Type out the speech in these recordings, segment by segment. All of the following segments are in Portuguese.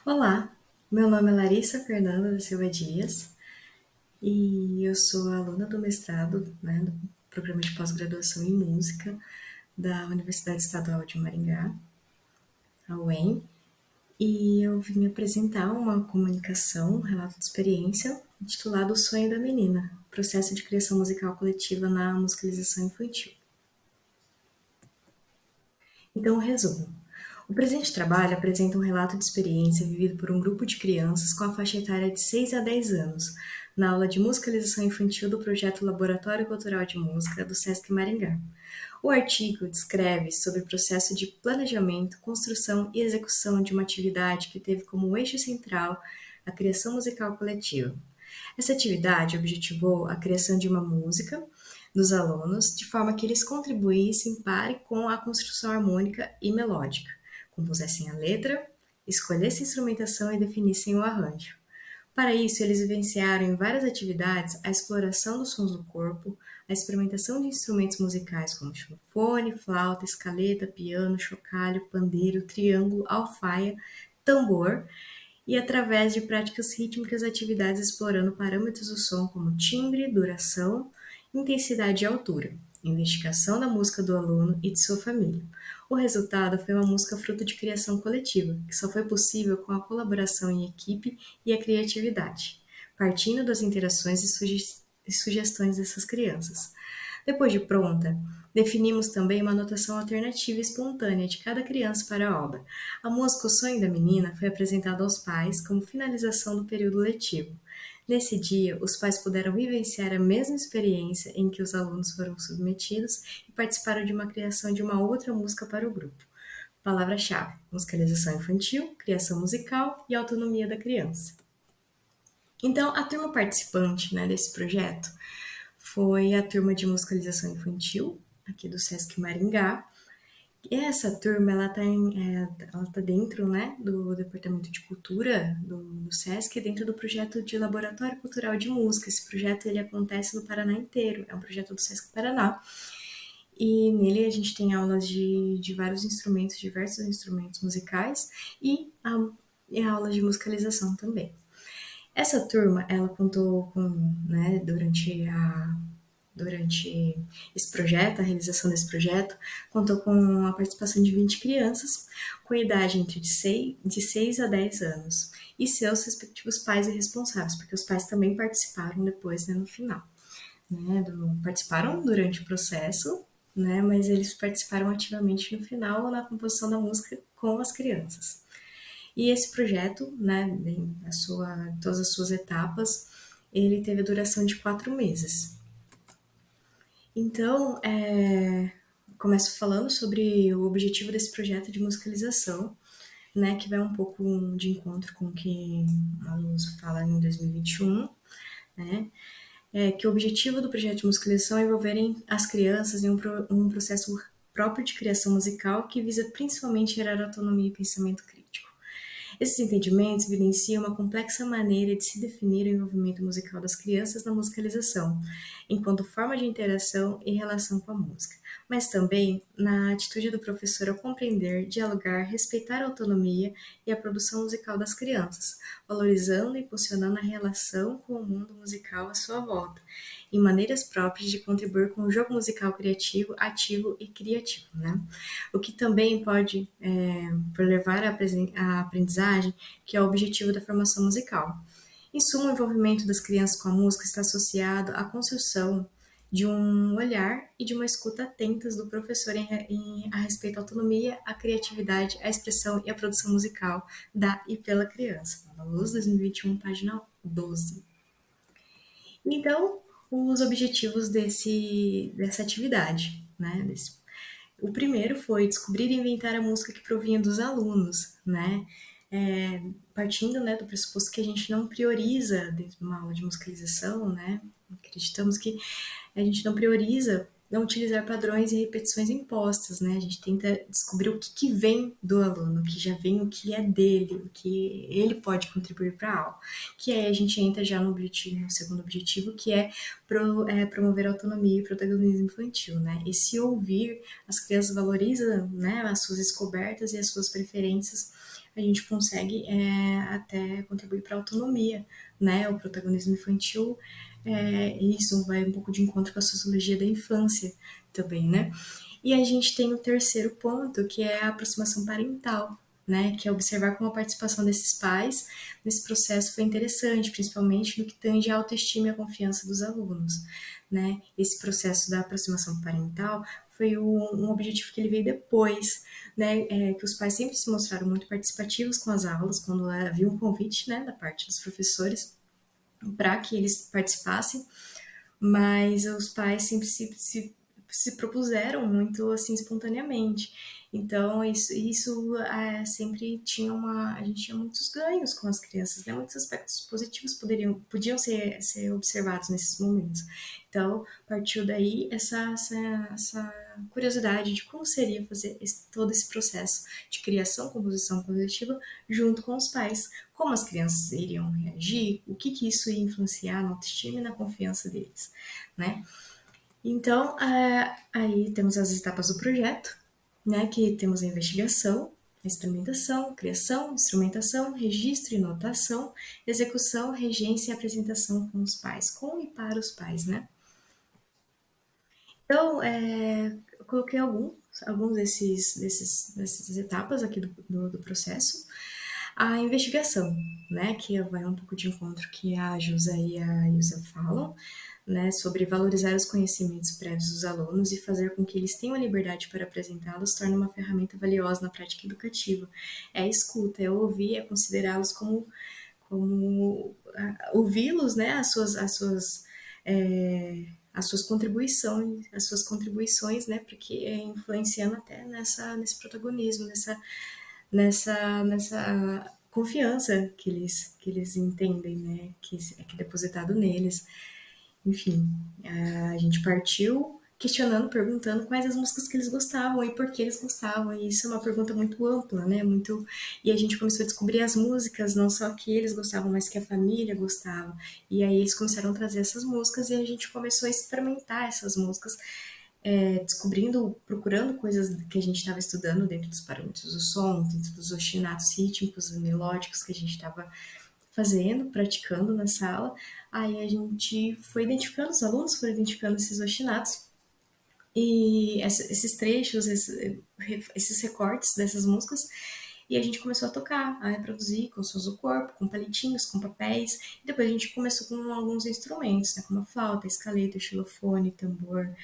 Olá, meu nome é Larissa Fernanda da Silva Dias e eu sou aluna do mestrado, do programa de pós-graduação em música da Universidade Estadual de Maringá, a UEM, e eu vim apresentar uma comunicação, um relato de experiência, intitulado O Sonho da Menina, processo de criação musical coletiva na musicalização infantil. Então, resumo. O presente trabalho apresenta um relato de experiência vivido por um grupo de crianças com a faixa etária de 6 a 10 anos, na aula de musicalização infantil do projeto Laboratório Cultural de Música do Sesc Maringá. O artigo descreve sobre o processo de planejamento, construção e execução de uma atividade que teve como eixo central a criação musical coletiva. Essa atividade objetivou a criação de uma música dos alunos, de forma que eles contribuíssem para e com a construção harmônica e melódica, compusessem a letra, escolhessem a instrumentação e definissem o arranjo. Para isso, eles vivenciaram em várias atividades a exploração dos sons do corpo, a experimentação de instrumentos musicais como xilofone, flauta, escaleta, piano, chocalho, pandeiro, triângulo, alfaia, tambor, e através de práticas rítmicas atividades explorando parâmetros do som como timbre, duração, intensidade e altura, investigação da música do aluno e de sua família. O resultado foi uma música fruto de criação coletiva, que só foi possível com a colaboração em equipe e a criatividade, partindo das interações e sugestões dessas crianças. Depois de pronta, definimos também uma notação alternativa e espontânea de cada criança para a obra. A música O Sonho da Menina foi apresentada aos pais como finalização do período letivo. Nesse dia, os pais puderam vivenciar a mesma experiência em que os alunos foram submetidos e participaram de uma criação de uma outra música para o grupo. Palavra-chave: musicalização infantil, criação musical e autonomia da criança. Então, a turma participante, desse projeto foi a turma de musicalização infantil, aqui do Sesc Maringá. E essa turma, ela tá dentro, do Departamento de Cultura do Sesc, dentro do projeto de Laboratório Cultural de Música. Esse projeto, ele acontece no Paraná inteiro, é um projeto do Sesc Paraná. E nele a gente tem aulas de vários instrumentos, diversos instrumentos musicais, e aulas de musicalização também. Essa turma, ela contou com, durante esse projeto, a realização desse projeto, contou com a participação de 20 crianças com idade entre de seis a 10 anos e seus respectivos pais e responsáveis, porque os pais também participaram depois, no final. Participaram durante o processo, mas eles participaram ativamente no final na composição da música com as crianças. E esse projeto, todas as suas etapas, ele teve a duração de 4 meses. Então, começo falando sobre o objetivo desse projeto de musicalização, que vai um pouco de encontro com o que a Luz fala em 2021, que o objetivo do projeto de musicalização é envolverem as crianças em um processo próprio de criação musical que visa principalmente gerar autonomia e pensamento crítico. Esses entendimentos evidenciam uma complexa maneira de se definir o envolvimento musical das crianças na musicalização, enquanto forma de interação e relação com a música, mas também na atitude do professor ao compreender, dialogar, respeitar a autonomia e a produção musical das crianças, valorizando e impulsionando a relação com o mundo musical à sua volta, em maneiras próprias de contribuir com o jogo musical criativo, ativo e criativo, O que também pode levar à aprendizagem, que é o objetivo da formação musical. Em suma, o envolvimento das crianças com a música está associado à construção de um olhar e de uma escuta atentas do professor a respeito à autonomia, à criatividade, à expressão e à produção musical da e pela criança. Na Luz 2021, página 12. Então, os objetivos dessa atividade, o primeiro foi descobrir e inventar a música que provinha dos alunos, partindo, do pressuposto que a gente não prioriza dentro de uma aula de musicalização, acreditamos que a gente não prioriza não utilizar padrões e repetições impostas, né? A gente tenta descobrir o que vem do aluno, o que já vem, o que é dele, o que ele pode contribuir para a aula. Que aí a gente entra já no objetivo, no segundo objetivo, que é, promover a autonomia e protagonismo infantil, né? Esse ouvir, as crianças valorizam, né, as suas descobertas e as suas preferências, a gente consegue até contribuir para a autonomia, né? O protagonismo infantil, isso vai um pouco de encontro com a sociologia da infância também, né? E a gente tem o terceiro ponto, que é a aproximação parental, né? Que é observar como a participação desses pais nesse processo foi interessante, principalmente no que tange a autoestima e a confiança dos alunos, né? Esse processo da aproximação parental foi um objetivo que ele veio depois, né? Que os pais sempre se mostraram muito participativos com as aulas, quando havia um convite, né, da parte dos professores para que eles participassem, mas os pais sempre se propuseram muito assim espontaneamente. Então isso sempre tinha a gente tinha muitos ganhos com as crianças, né? Muitos aspectos positivos podiam ser observados nesses momentos. Então partiu daí essa curiosidade de como seria fazer todo esse processo de criação, composição coletiva junto com os pais, como as crianças iriam reagir, o que isso ia influenciar na autoestima e na confiança deles, né? Então, aí temos as etapas do projeto, né? Que temos a investigação, a experimentação, criação, instrumentação, registro e notação, execução, regência e apresentação com os pais, com e para os pais, né? Então, eu coloquei alguns dessas etapas aqui do processo. A investigação, né, que vai um pouco de encontro que a Jusa e a Ilza falam, né, sobre valorizar os conhecimentos prévios dos alunos e fazer com que eles tenham a liberdade para apresentá-los torna uma ferramenta valiosa na prática educativa. É a escuta, é ouvir, é considerá-los como ouvi-los, né, as suas contribuições, né, porque influenciando até nesse protagonismo, nessa confiança que eles entendem, né, que é depositado neles. Enfim, a gente partiu questionando, perguntando quais as músicas que eles gostavam e por que eles gostavam. E isso é uma pergunta muito ampla, né? Muito. E a gente começou a descobrir as músicas, não só que eles gostavam, mas que a família gostava. E aí eles começaram a trazer essas músicas e a gente começou a experimentar essas músicas, descobrindo, procurando coisas que a gente estava estudando dentro dos parâmetros do som, dentro dos ostinatos rítmicos e melódicos que a gente estava fazendo, praticando na sala. Aí a gente foi identificando, os alunos foram identificando esses ostinatos e esses trechos, esses recortes dessas músicas, e a gente começou a tocar, a reproduzir com sons do corpo, com palitinhos, com papéis, e depois a gente começou com alguns instrumentos, né, como a flauta, a escaleta, o xilofone, tambor,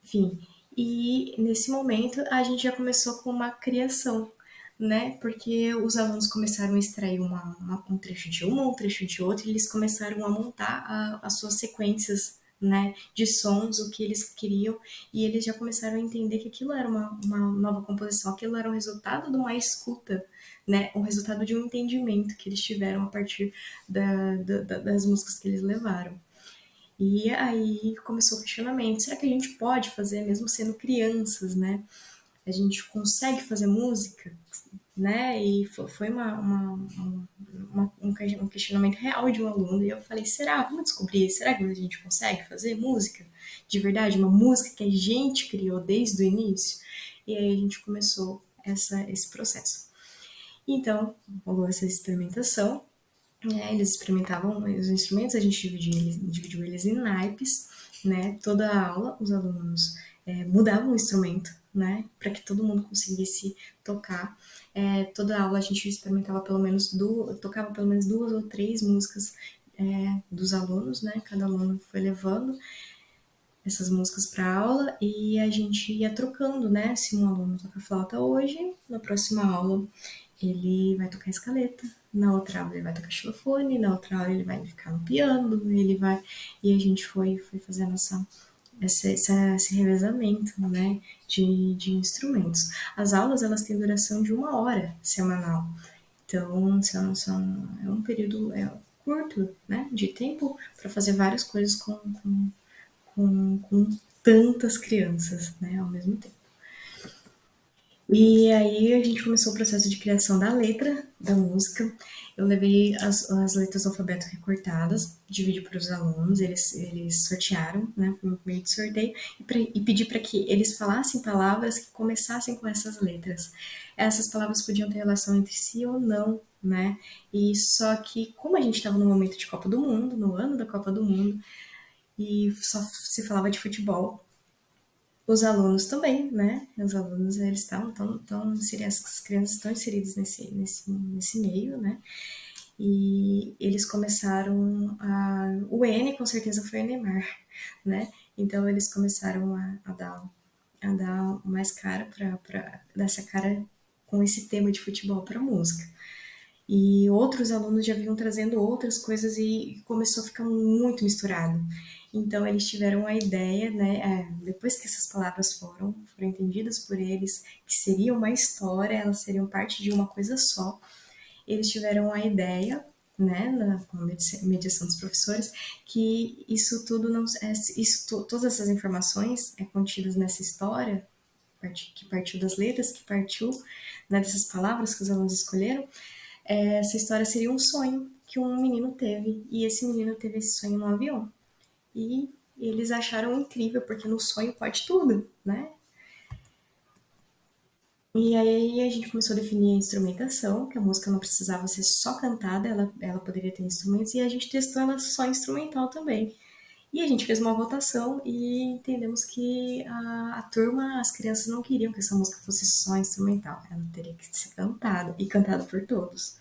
enfim. E nesse momento a gente já começou com uma criação, né? Porque os alunos começaram a extrair um trecho de uma, um trecho de outro, e eles começaram a montar as suas sequências, né, de sons, o que eles queriam, e eles já começaram a entender que aquilo era uma nova composição, aquilo era o resultado de uma escuta, né, o resultado de um entendimento que eles tiveram a partir das músicas que eles levaram. E aí começou o questionamento: será que a gente pode fazer mesmo sendo crianças, né? A gente consegue fazer música, né? E foi um questionamento real de um aluno. E eu falei: será? Vamos descobrir. Será que a gente consegue fazer música de verdade? Uma música que a gente criou desde o início? E aí a gente começou esse processo. Então, rolou essa experimentação. Eles experimentavam os instrumentos, a gente dividiu eles em naipes, né? Toda a aula, os alunos mudavam o instrumento, né? Para que todo mundo conseguisse tocar. Toda a aula a gente experimentava tocava pelo menos duas ou três músicas dos alunos, né? Cada aluno foi levando essas músicas para aula e a gente ia trocando, né? Se um aluno toca flauta hoje, na próxima aula ele vai tocar escaleta, na outra aula ele vai tocar xilofone, na outra aula ele vai ficar no piano, ele vai. E a gente foi fazendo esse revezamento, né, de instrumentos. As aulas elas têm duração de 1 hora semanal, então é um período curto, né, de tempo para fazer várias coisas com tantas crianças, né, ao mesmo tempo. E aí a gente começou o processo de criação da letra da música. Eu levei as letras do alfabeto recortadas, dividi para os alunos, eles sortearam, né, foi um meio de sorteio, e pedi para que eles falassem palavras que começassem com essas letras. Essas palavras podiam ter relação entre si ou não, né? E só que, como a gente estava no momento de Copa do Mundo, no ano da Copa do Mundo, e só se falava de futebol, os alunos também, né? Os alunos, eles as crianças estão inseridas nesse meio, né? E eles começaram o N com certeza foi o Neymar, né? Então eles começaram a dar mais cara para dar essa cara com esse tema de futebol para música. E outros alunos já vinham trazendo outras coisas e começou a ficar muito misturado. Então eles tiveram a ideia, né, depois que essas palavras foram entendidas por eles, que seria uma história, elas seriam parte de uma coisa só. Eles tiveram a ideia, né, com a mediação dos professores, que isso tudo não, todas essas informações contidas nessa história que partiu das letras, que partiu, né, dessas palavras que os alunos escolheram, essa história seria um sonho que um menino teve. E esse menino teve esse sonho no avião. E eles acharam incrível, porque no sonho pode tudo, né? E aí a gente começou a definir a instrumentação, que a música não precisava ser só cantada, ela poderia ter instrumentos, e a gente testou ela só instrumental também. E a gente fez uma votação e entendemos que a turma, as crianças não queriam que essa música fosse só instrumental, ela teria que ser cantada, e cantada por todos.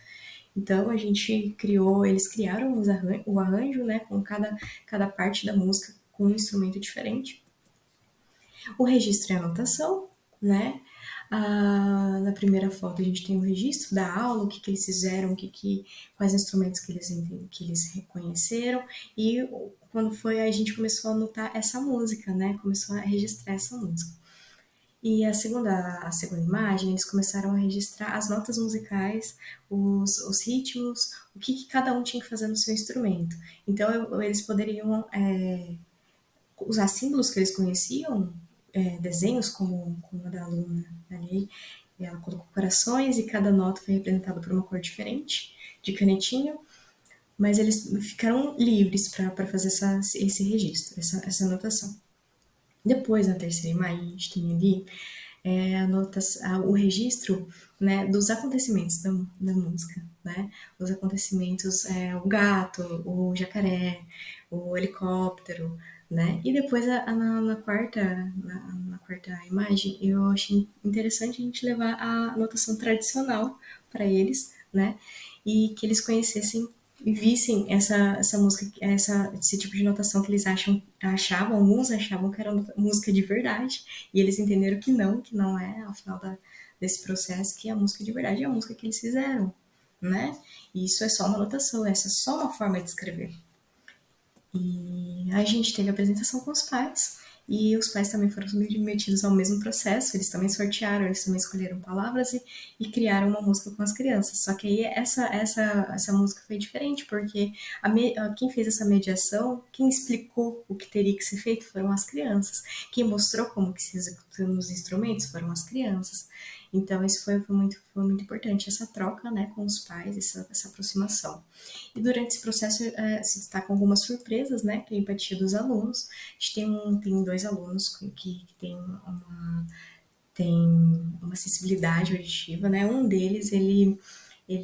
Então a gente criou, eles criaram o arranjo, né, com cada parte da música com um instrumento diferente. O registro e a anotação, né? Na primeira foto a gente tem o registro da aula, o que eles fizeram, quais instrumentos que eles reconheceram, e quando foi a gente começou a anotar essa música, né? Começou a registrar essa música. E a segunda imagem, eles começaram a registrar as notas musicais, os ritmos, o que cada um tinha que fazer no seu instrumento. Então, eles poderiam usar símbolos que eles conheciam, desenhos como a da aluna ali. Ela colocou corações e cada nota foi representada por uma cor diferente, de canetinha, mas eles ficaram livres para fazer esse registro, essa anotação. Depois, na terceira imagem, a gente tem ali o registro, né, dos acontecimentos da música, né? Os acontecimentos, o gato, o jacaré, o helicóptero, né? E depois na quarta imagem eu achei interessante a gente levar a notação tradicional para eles, né? E que eles conhecessem e vissem essa música, esse tipo de notação que eles alguns achavam que era música de verdade, e eles entenderam que não é, ao final desse processo, que a música de verdade é a música que eles fizeram, né? E isso é só uma notação, essa é só uma forma de escrever. E a gente teve a apresentação com os pais, e os pais também foram submetidos ao mesmo processo, eles também sortearam, eles também escolheram palavras e criaram uma música com as crianças. Só que aí essa música foi diferente, porque quem fez essa mediação, quem explicou o que teria que ser feito foram as crianças. Quem mostrou como que se executam os instrumentos foram as crianças. Então, isso foi muito importante, essa troca, né, com os pais, essa aproximação. E durante esse processo se destacam algumas surpresas, né, que é a empatia dos alunos. A gente tem dois alunos que têm uma sensibilidade auditiva, né? Um deles, ele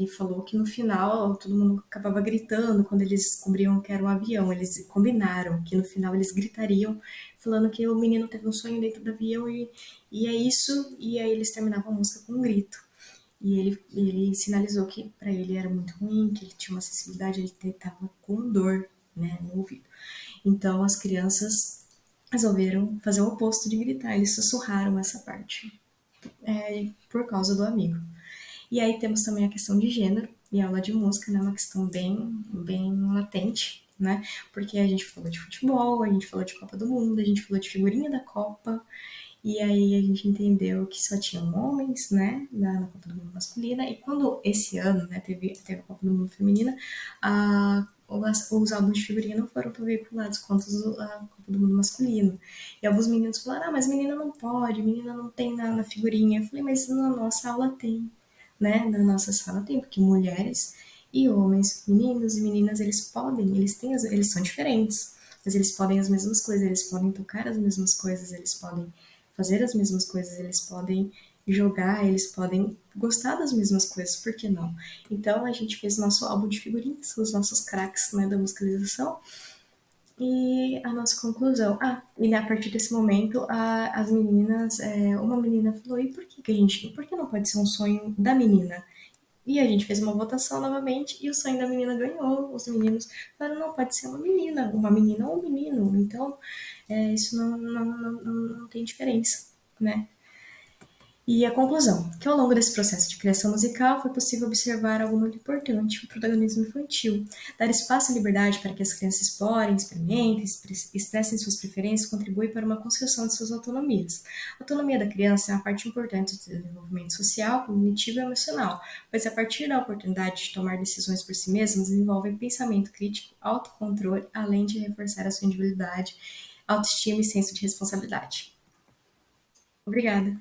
falou que no final todo mundo acabava gritando quando eles descobriam que era um avião. Eles combinaram que no final eles gritariam, falando que o menino teve um sonho dentro do avião e é isso. E aí eles terminavam a música com um grito. E ele sinalizou que para ele era muito ruim, que ele tinha uma sensibilidade, ele estava com dor, né, no ouvido. Então as crianças resolveram fazer o oposto de gritar, eles sussurraram essa parte, por causa do amigo. E aí temos também a questão de gênero, e a aula de música, né, uma questão bem, bem latente, né, porque a gente falou de futebol, a gente falou de Copa do Mundo, a gente falou de figurinha da Copa, e aí a gente entendeu que só tinham homens, né, na Copa do Mundo masculina. E quando esse ano, né, teve a Copa do Mundo feminina, os álbuns de figurinha não foram tão veiculados quanto a Copa do Mundo masculino. E alguns meninos falaram, mas menina não pode, menina não tem na figurinha. Eu falei, mas na nossa aula tem, né? Na nossa sala tem, porque mulheres e homens, meninos e meninas, eles podem, eles são diferentes, mas eles podem as mesmas coisas, eles podem tocar as mesmas coisas, eles podem fazer as mesmas coisas, eles podem jogar, eles podem gostar das mesmas coisas, por que não? Então a gente fez nosso álbum de figurinhas, os nossos craques, né, da musicalização, e a nossa conclusão. E a partir desse momento, as meninas, uma menina falou, e por que não pode ser um sonho da menina? E a gente fez uma votação novamente e o sonho da menina ganhou. Os meninos falaram, não, pode ser uma menina ou um menino. Então, isso não tem diferença, né? E a conclusão, que ao longo desse processo de criação musical foi possível observar algo muito importante, o protagonismo infantil. Dar espaço e liberdade para que as crianças explorem, experimentem, expressem suas preferências contribui para uma construção de suas autonomias. A autonomia da criança é uma parte importante do desenvolvimento social, cognitivo e emocional, pois a partir da oportunidade de tomar decisões por si mesmas desenvolvem pensamento crítico, autocontrole, além de reforçar a sua individualidade, autoestima e senso de responsabilidade. Obrigada.